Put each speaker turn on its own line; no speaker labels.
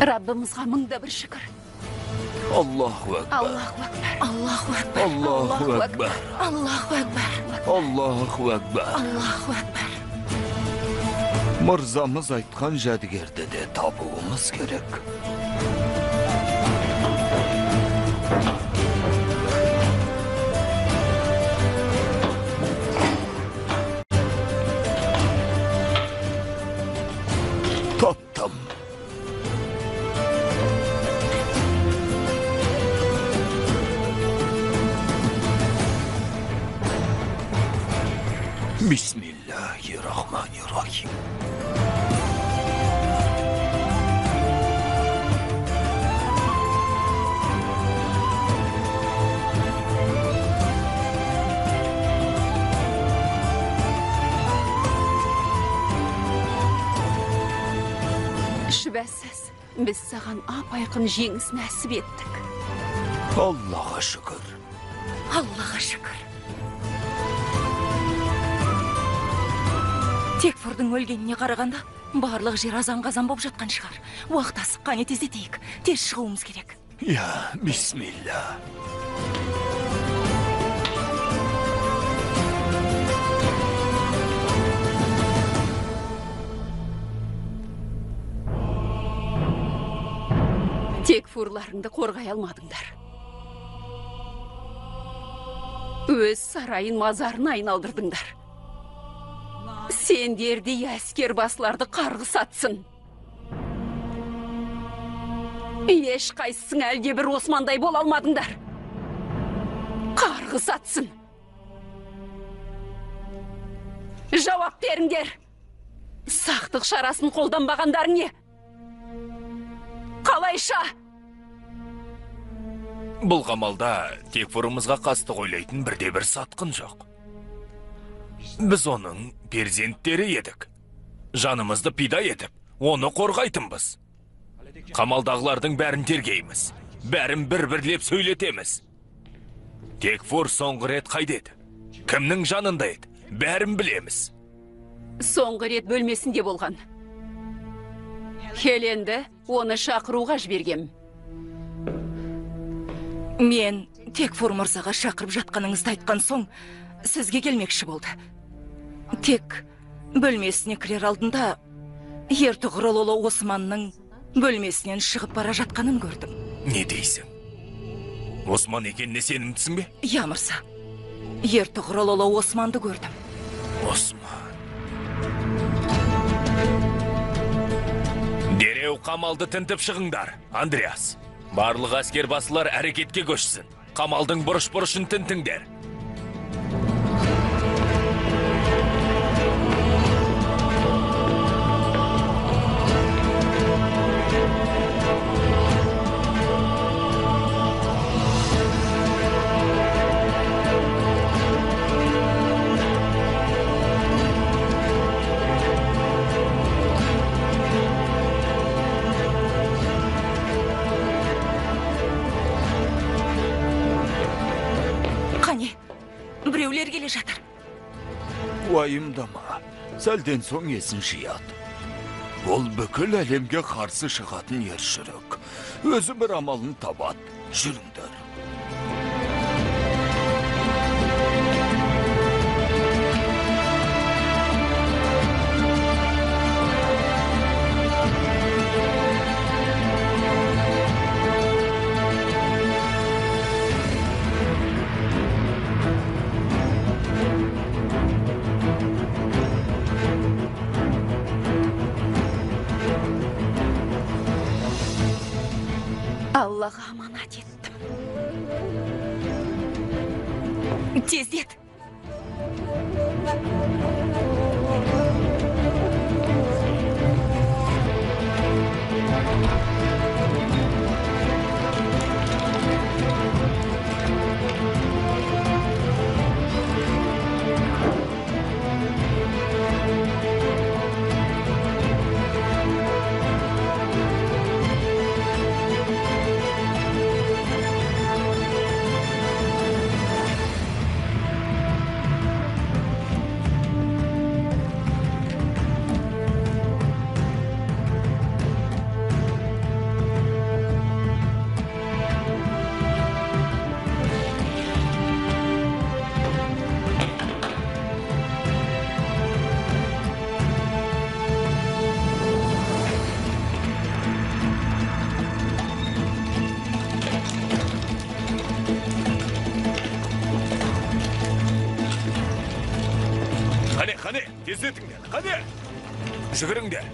Rabbimizga mingda bir shukr.
Allahu akbar.
Allahu akbar. Allahu akbar.
Allahu akbar.
Allahu akbar.
Allahu akbar.
Allahu akbar.
Mirzamız aytgan jadigerdi de tabuğumuz gerek. Taptım. Bismillahirrahmanirrahim.
Şübhesiz biz sağan apaykın jеңіс nasip ettik.
Allah'a şükür.
Allah'a şükür.
Tekфурдың өлгеніне қарағанда, барлық жер азан-қазан боп жатқан шығар. Уақыт асып, қане тездетейік. Тез шығуымыз керек.
Ya Bismillah.
Tekfurlarыңды қорғай алмадыңдар. Өз сарайын мазарына айналдырдыңдар. Сендерді әскер басыларды қарғыс атсын. Еш қайсың әлде бір Османдай бол алмадыңдар. Қарғыс атсын. Жауап беріңдер. Сақтық шарасын қолданбағандар не? Қалайша?
Бұл қамалда Tekfurымызға қасты ойлайтын бірде-бір сатқын жоқ. Біз оның перзенттері едік. Жанымызды пида етіп, оны қорғайтынбыз. Қамалдағылардың бәрін тергейміз. Бәрін бір-бірлеп сөйлетеміз. Tekfur соңғы рет қайда еді? Кімнің жанында еді? Бәрін білеміз.
Соңғы рет бөлмесінде болған. Хеленді оны шақыруға жібергем.
Мен Tekfur мырзаға шақырып жатқаныңызды айтқан соң, сізге келмекші болды. Тек бөлмесіне кірер алдында ертұғырыл ұлы Османның бөлмесінен шығып бара жатқанын көрдім.
Не дейсің? Осман екеніне сенімдісің бе?
Я мырза, ертұғырыл ұлы Османды көрдім.
Осман. Дереу қамалды тінтіп шығыңдар, Андреас. Барлық әскер басылар әрекетке көшсін. Қамалдың бұрыш-бұрышын тінтіңдер.
Біреулер келе жатыр.
Уайымдама. Сәлден соң есін жияды. Ол бүкіл әлемге қарсы шығатын ержүрек. Өзі бір амалын табады. Жүріңдер.
Allah'a amanat ettim.
Тездет.
тездетіңдер, қане! Жүгіріңдер!